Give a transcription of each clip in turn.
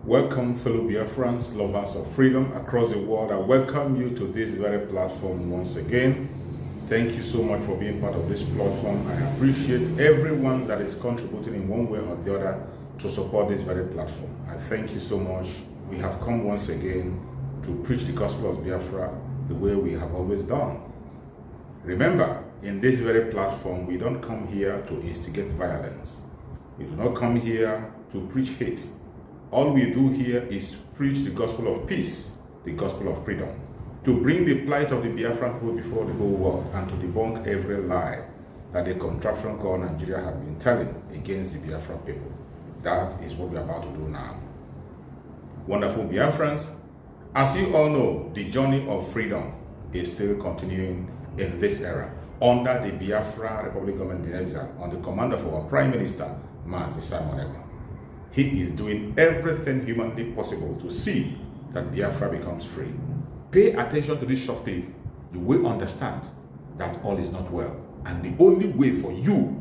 Welcome, fellow Biafrans, lovers of freedom across the world. I welcome you to this very platform once again. Thank you so much for being part of this platform. I appreciate everyone that is contributing in one way or the other to support this very platform. I thank you so much. We have come once again to preach the gospel of Biafra the way we have always done. Remember, in this very platform, we don't come here to instigate violence. We do not come here to preach hate. All we do here is preach the gospel of peace, the gospel of freedom, to bring the plight of the Biafran people before the whole world and to debunk every lie that the contraption called Nigeria have been telling against the Biafran people. That is what we are about to do now. Wonderful Biafrans, as you all know, the journey of freedom is still continuing in this era under the Biafra Republic government in exile on the command of our Prime Minister, Mazi Simon Ekpa. He is doing everything humanly possible to see that Biafra becomes free. Pay attention to this short clip. You will understand that all is not well. And the only way for you,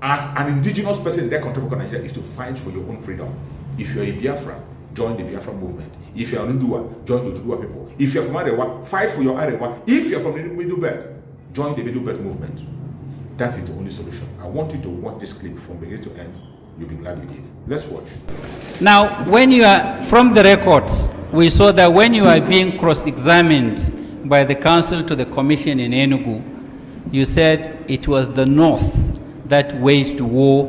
as an indigenous person in that country called Nigeria, is to fight for your own freedom. If you're a Biafra, join the Biafra movement. If you're an Udua, join the Udua people. If you're from Arewa, fight for your Arewa. If you're from the Middle Belt, join the Middle Belt movement. That is the only solution. I want you to watch this clip from beginning to end. You'll be glad you did. Let's watch. Now, when you are, from the records, we saw that when you are being cross-examined by the council to the commission in Enugu, you said it was the North that waged war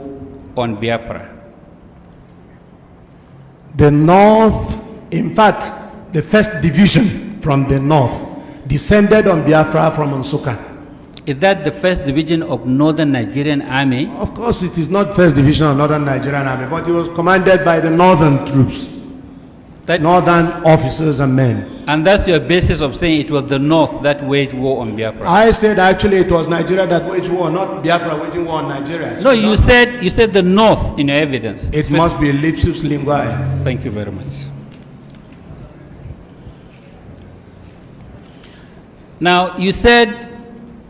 on Biafra. The North, in fact, the first division from the North descended on Biafra from Nsukka. Is that the first division of Northern Nigerian Army? Of course, it is not first division of Northern Nigerian Army, but it was commanded by the Northern troops, Northern officers and men. And that's your basis of saying it was the North that waged war on Biafra? I said actually it was Nigeria that waged war, not Biafra waging war on Nigeria. No, you said the North in your evidence. It must be lapsus linguae. Thank you very much. Now, you said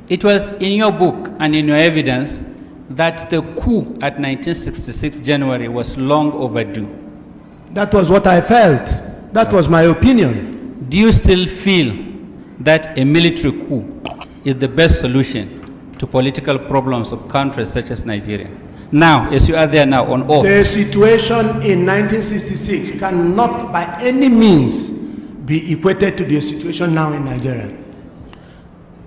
it was in your book and in your evidence that the coup at 1966 January was long overdue. That was what I felt. That was my opinion. Do you still feel that a military coup is the best solution to political problems of countries such as Nigeria? Now, as you are there now on oath. The situation in 1966 cannot by any means be equated to the situation now in Nigeria.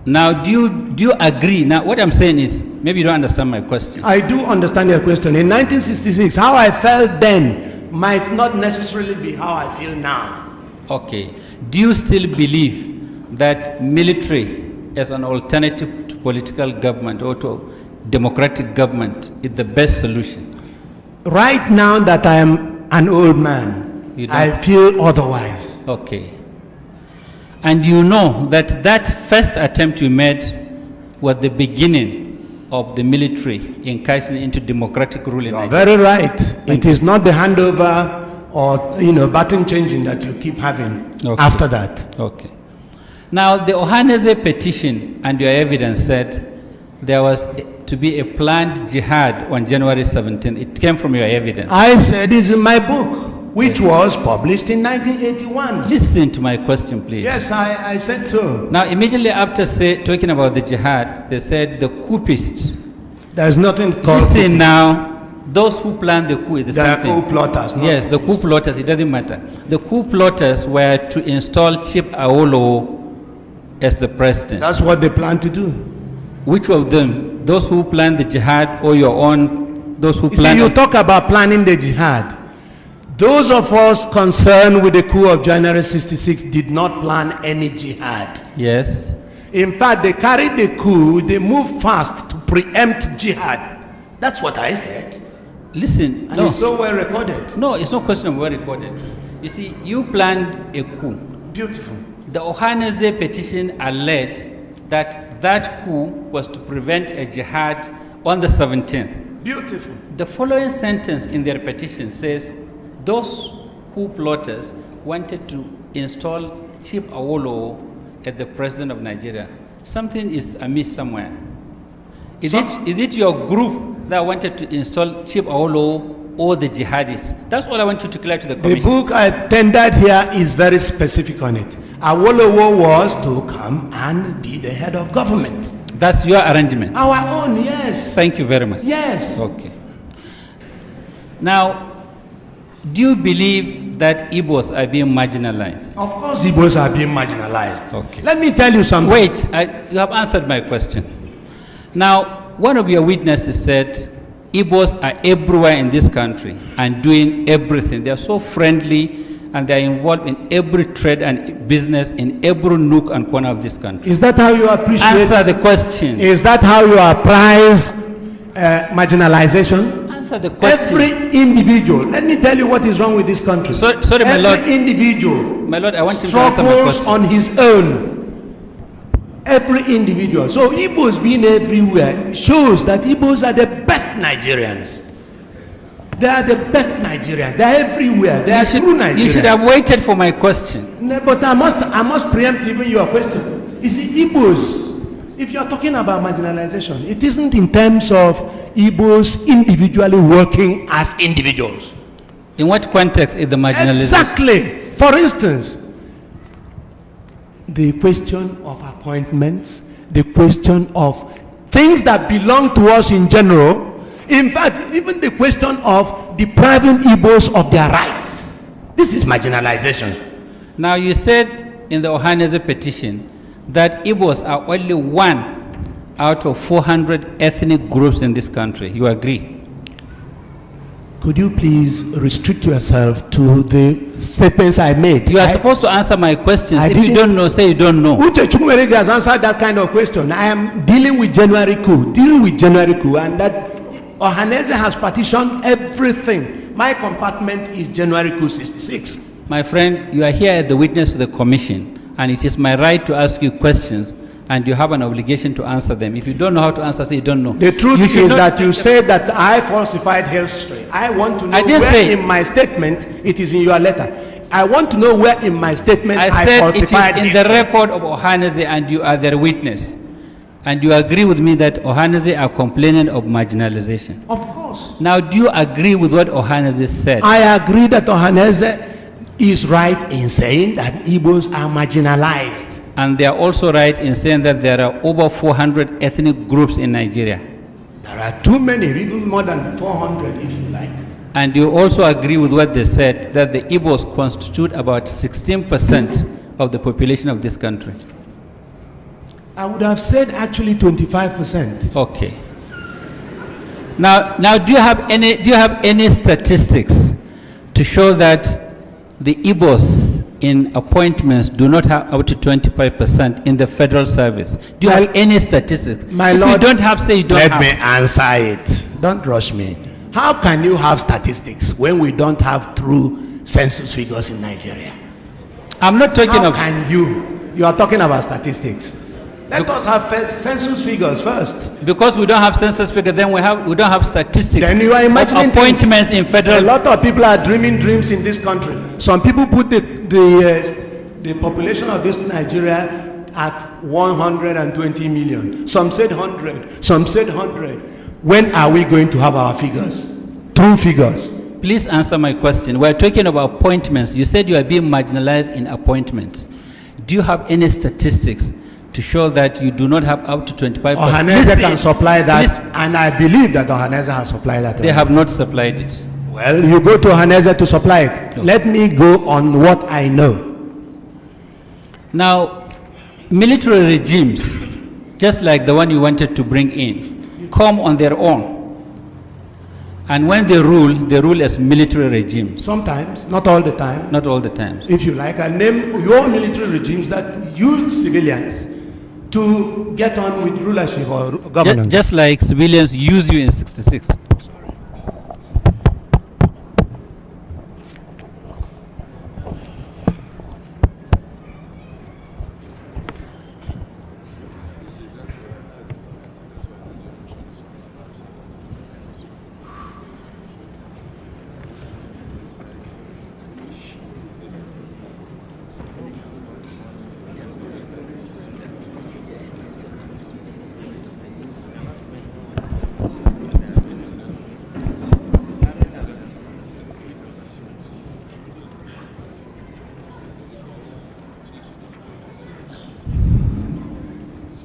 Now, do you agree? Now, what I'm saying is, maybe you don't understand my question. I do understand your question. In 1966, how I felt then might not necessarily be how I feel now. Okay. Do you still believe that military as an alternative to political government or to democratic government is the best solution? Right now that I am an old man, I feel otherwise. Okay. And you know that that first attempt you made was the beginning of the military incursion into democratic rule in Nigeria. Very right. It is not the handover or button changing that you keep having after that. Okay. Now the Ohaneze petition and your evidence said there was to be a planned jihad on January 17th. It came from your evidence. I said it's in my book, which was published in 1981. Listen to my question, please. Yes, I said so. Now, immediately after talking about the jihad, they said the coupists. There's nothing called. Listen now, those who planned the coup is the same thing. They are coup plotters. Yes, the coup plotters, it doesn't matter. The coup plotters were to install Chief Awolowo as the president. That's what they plan to do. Which of them? Those who planned the jihad or your own, those who planned... You talk about planning the jihad. Those of us concerned with the coup of January 66 did not plan any jihad. Yes. In fact, they carried the coup, they moved fast to preempt jihad. That's what I said. Listen, and it's so well recorded. No, it's no question of well recorded. You see, you planned a coup. Beautiful. The Ohaneze petition alleged that that coup was to prevent a jihad on the 17th. Beautiful. The following sentence in their petition says, those coup plotters wanted to install Chief Awolowo as the president of Nigeria. Something is amiss somewhere. Is it your group that wanted to install Chief Awolowo or the jihadists? That's all I want you to clear to the The commission. book I tendered here is very specific on it. Awolowo was to come and be the head of government. That's your arrangement. Our own, yes. Thank you very much. Yes. Okay. Now, do you believe that Igbos are being marginalized? Of course, Igbos are being marginalized. Okay. Let me tell you something. Wait, you have answered my question. Now, one of your witnesses said Igbos are everywhere in this country and doing everything. They are so friendly and they are involved in every trade and business in every nook and corner of this country. Is that how you appreciate? Answer the question. Is that how you appraise marginalization? Answer the question. Every individual. Let me tell you what is wrong with this country. Sorry, my lord. Every individual. My lord, I want you to answer my struggles question. on his own. Every individual. So Igbos being everywhere shows that Igbos are the best Nigerians. They are the best Nigerians. They are everywhere. They are true Nigerians. You should have waited for my question. No, but I must preempt even your question. You see, Igbos, if you are talking about marginalization, it isn't in terms of Igbos individually working as individuals. In what context is the marginalization? Exactly. For instance, the question of appointments, the question of things that belong to us in general, in fact, even the question of depriving Igbos of their rights. This is marginalization. Now, you said in the Ohaneze petition that Igbos are only one out of 400 ethnic groups in this country. You agree? Could you please restrict yourself to the statements I made? You are supposed to answer my questions. I If you didn't- don't know, say you don't know. Uche Chukwumereji has answered that kind of question. I am dealing with January coup, and that Ohaneze has partitioned everything. My compartment is January coup 66. My friend, you are here as the witness to the commission, and it is my right to ask you questions, and you have an obligation to answer them. If you don't know how to answer, say you don't know. The truth You should is not- that you said that I falsified history. I want to know I didn't where say- in my statement, it is in your letter. I want to know where in my statement I I said it falsified is in the record of Ohaneze, and you are their witness. And you agree with me that Ohaneze are complaining of marginalization. Of course. Now, do you agree with what Ohaneze said? I agree that Ohaneze is right in saying that Igbos are marginalized. And they are also right in saying that there are over 400 ethnic groups in Nigeria. There are too many, even more than 400 if you like. And you also agree with what they said, that the Igbos constitute about 16% of the population of this country. I would have said actually 25%. Okay. Now, do you have any statistics to show that the Igbos in appointments do not have up to 25% in the federal service? Do you have any statistics? My If lord, you don't have, say you don't let have. me answer it. Don't rush me. How can you have statistics when we don't have true census figures in Nigeria? I'm not talking How of. can you? You are talking about statistics. Let us have census figures first. Because we don't have census figure, then we don't have statistics. Then you are imagining of appointments things. in federal. A lot of people are dreaming dreams in this country. Some people put the population of this Nigeria at 120 million. Some said 100. Some said 100. When are we going to have our figures? True figures. Please answer my question. We're talking about appointments. You said you are being marginalized in appointments. Do you have any statistics to show that you do not have up to 25%? Ohaneze can supply that, and I believe that Ohaneze has supplied that. They have not supplied it. Well, you go to Ohaneze to supply it. No. Let me go on what I know. Now, military regimes, just like the one you wanted to bring in, come on their own. And when they rule as military regimes. Sometimes, not all the time. Not all the times. If you like, I name your military regimes that used civilians to get on with rulership or governance. Just like civilians use you in 66.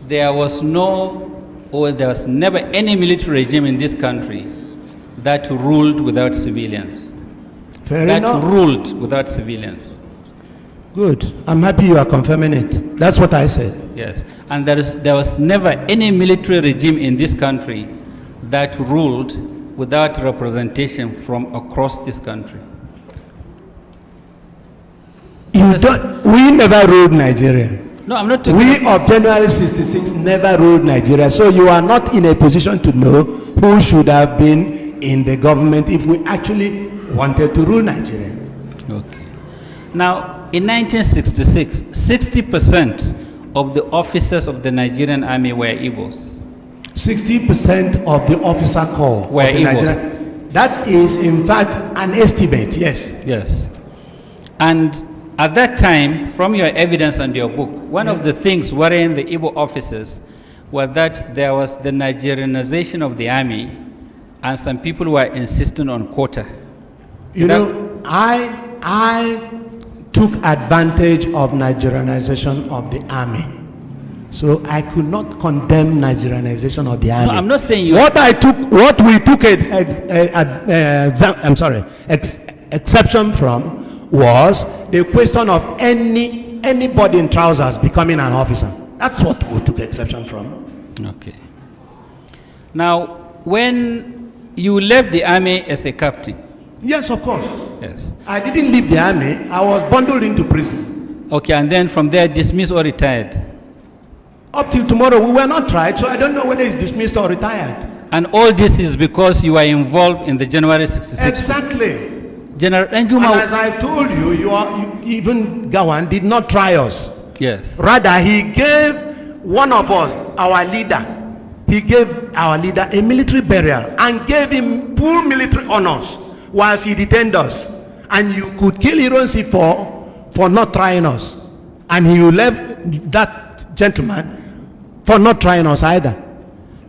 there was there was never any military regime in this country that ruled without civilians. Fair enough. That ruled without civilians. Good. I'm happy you are confirming it. That's what I said. Yes. And there was never any military regime in this country that ruled without representation from across this country. We never ruled Nigeria. No, I'm not talking We of January 66 never ruled Nigeria. So you are not in a position to know who should have been in the government if we actually wanted to rule Nigeria. Okay. Now, in 1966, 60% of the officers of the Nigerian army were Igbos. 60% of the officer corps Were of the Igbos. Nigerian. That is, in fact, an estimate, yes. Yes. And at that time, from your evidence and your book, one of the things worrying the Igbo officers was that there was the Nigerianization of the army, and some people were insisting on quota. You know, I took advantage of Nigerianization of the army. So I could not condemn Nigerianization of the army. No, I'm not saying you. What we took exception from was the question of anybody in trousers becoming an officer. That's what we took exception from. Okay. Now, when you left the army as a captain. Yes, of course. Yes. I didn't leave the army. I was bundled into prison. Okay, and then from there dismissed or retired. Up till tomorrow, we were not tried, so I don't know whether it's dismissed or retired. And all this is because you are involved in the January 66. Exactly. General And Njuma. as I told you, even Gawan did not try us. Yes. Rather, he gave one of us, our leader, he gave our leader a military burial and gave him full military honors whilst he detained us. And you could kill Ironsi for not trying us. And he left that gentleman for not trying us either.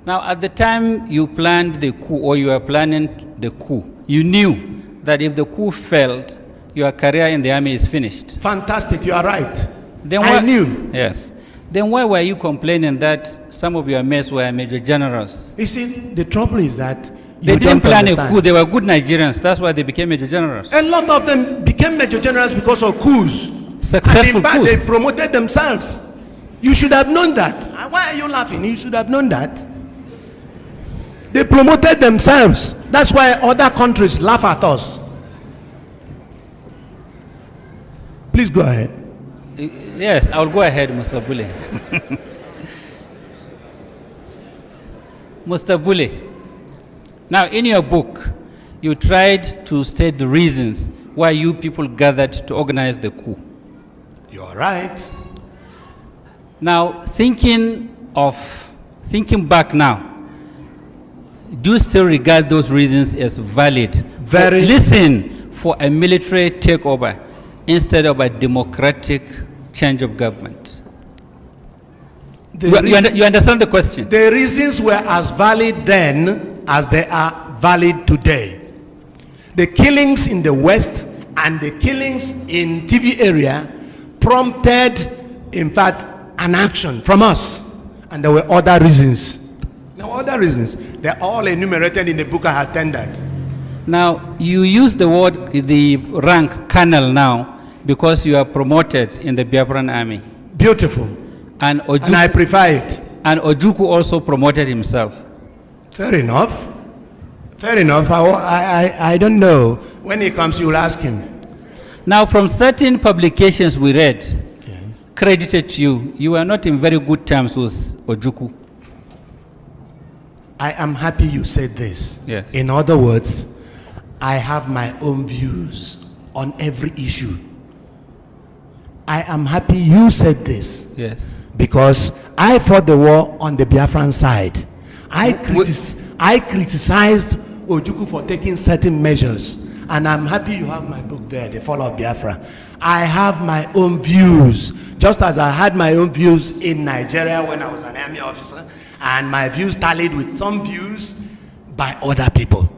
Now, at the time you planned the coup, or you were planning the coup, you knew that if the coup failed, your career in the army is finished. Fantastic, you are right. Then I knew. Yes. Then why were you complaining that some of your mates were major generals? You see, the trouble is that They didn't plan a coup. They were good Nigerians. That's why they became major generals. A lot of them became major generals because of coups. Successful and in fact, coups. they promoted themselves. You should have known that. Why are you laughing? You should have known that. They promoted themselves. That's why other countries laugh at us. Please go ahead. Yes, I'll go ahead, Mr. Bule. Mr. Bule, now in your book, you tried to state the reasons why you people gathered to organize the coup. You're right. Now, thinking back now, do you still regard those reasons as valid? Very. Listen, for a military takeover instead of a democratic change of government. You understand the question? The reasons were as valid then as they are valid today. The killings in the West and the killings in TV area prompted, in fact, an action from us. And there were other reasons. There were other reasons. They're all enumerated in the book I had tendered. Now, you use the rank colonel now because you are promoted in the Biafran army. Beautiful. And I prefer it. And Ojukwu also promoted himself. Fair enough. Fair enough. I don't know. When he comes, you'll ask him. Now, from certain publications we read, credited to you, you were not in very good terms with Ojukwu. I am happy you said this. Yes. In other words, I have my own views on every issue. I am happy you said this. Yes. Because I fought the war on the Biafran side. I criticized Ojukwu for taking certain measures. And I'm happy you have my book there, The Fall of Biafra. I have my own views, just as I had my own views in Nigeria when I was an army officer, and my views tallied with some views by other people.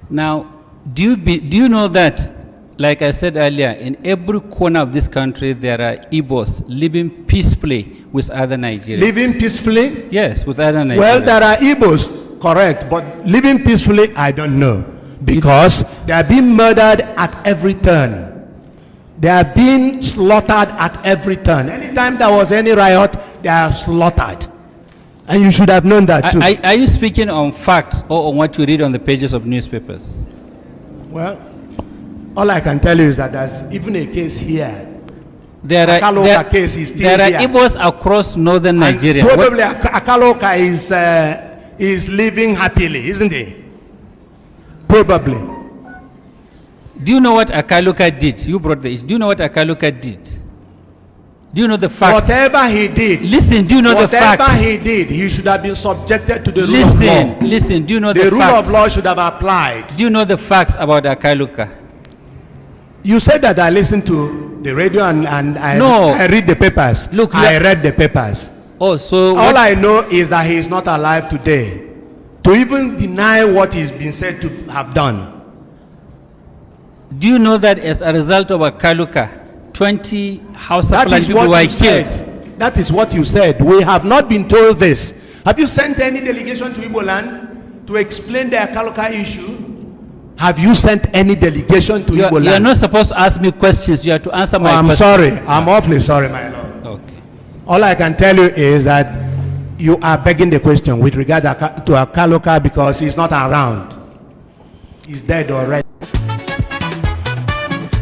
Now, do you know that, like I said earlier, in every corner of this country there are Igbos living peacefully with other Nigerians. Living peacefully? Yes, with other Nigerians. Well, there are Igbos, correct, but living peacefully, I don't know. Because they are being murdered at every turn. They are being slaughtered at every turn. Anytime there was any riot, they are slaughtered. And you should have known that too. Are you speaking on facts or on what you read on the pages of newspapers? Well, all I can tell you is that there's even a case here. Akaloka case is still there are here. Igbos across northern And Nigeria. probably Akaloka is living happily, isn't he? Probably. Do you know what Akaluka did? You brought the issue. Do you know what Akaluka did? Do you know the facts? Whatever he did. Listen, do you know the facts? Whatever he did, he should have been subjected to the rule of law. Listen, do you know the facts? The rule of law should have applied. Do you know the facts about Akaluka? You said that I listened to the radio and I read the papers. Look, I read the papers. Oh, so all I know is that he is not alive today. To even deny what he's been said to have done. Do you know that as a result of Akaluka, 20 House of That is people were what you killed? said. That is what you said. We have not been told this. Have you sent any delegation to Igbo land to explain the Akaluka issue? Have you sent any delegation to Igbo land? You are not supposed to ask me questions. You have to answer my questions. I'm sorry. I'm awfully sorry, my lord. Okay. All I can tell you is that you are begging the question with regard to Akaluka because he's not around. He's dead already.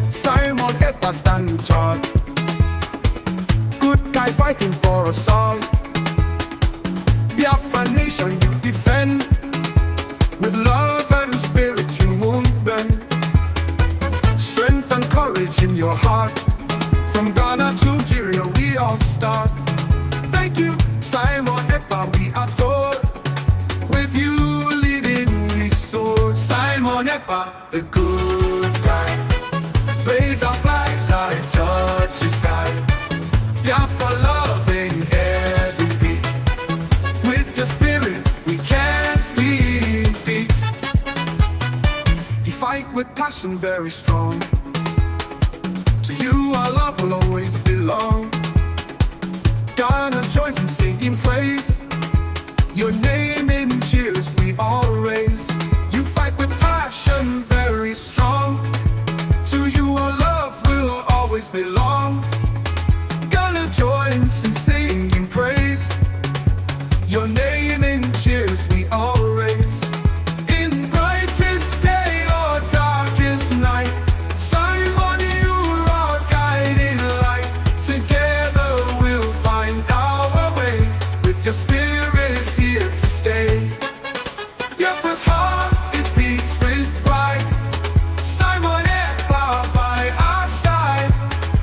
Simon Ekpa stand tall. Good guy fighting for us all. Biafra nation you defend. With love and spirit you won't bend. Strength and courage in your heart. From Ghana to Nigeria we all start. Thank you, Simon Ekpa, we adore. With you leading we soar. Simon Ekpa, the good guy. Blaze our flags, I touch the sky. Biafra love in every beat. With your spirit, we can't be beat. You fight with passion very strong. To you our love will always belong. Ghana joins in singing praise. Your name in cheers we all raise. You fight with passion very strong. To you our love will always belong. Ghana joins in singing praise. Your name in cheers we all raise. In brightest day or darkest night, Simon, you are our guiding light. Together we'll find our way. With your spirit here to stay. Your first heart, it beats with pride. Simon Ekpa by our side.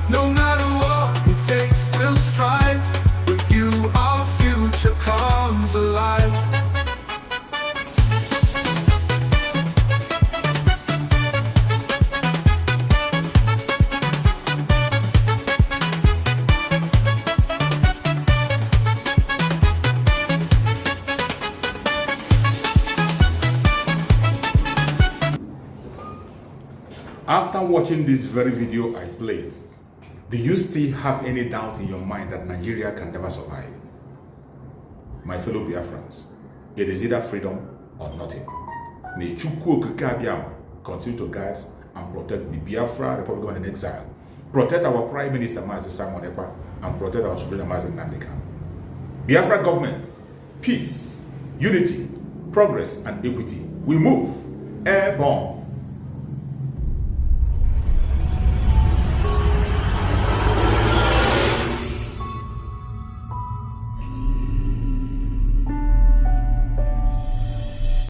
No matter what it takes, we'll strive. With you our future comes alive. After watching this very video I played, do you still have any doubt in your mind that Nigeria can never survive? My fellow Biafrans, it is either freedom or nothing. May Chukwu Okike Abiyama continue to guide and protect the Biafra Republic in exile, protect our Prime Minister Mazi Simon Ekpa, and protect our Supreme Mazi Nnamdi Kanu. Biafra government, peace, unity, progress, and equity. We move airborne.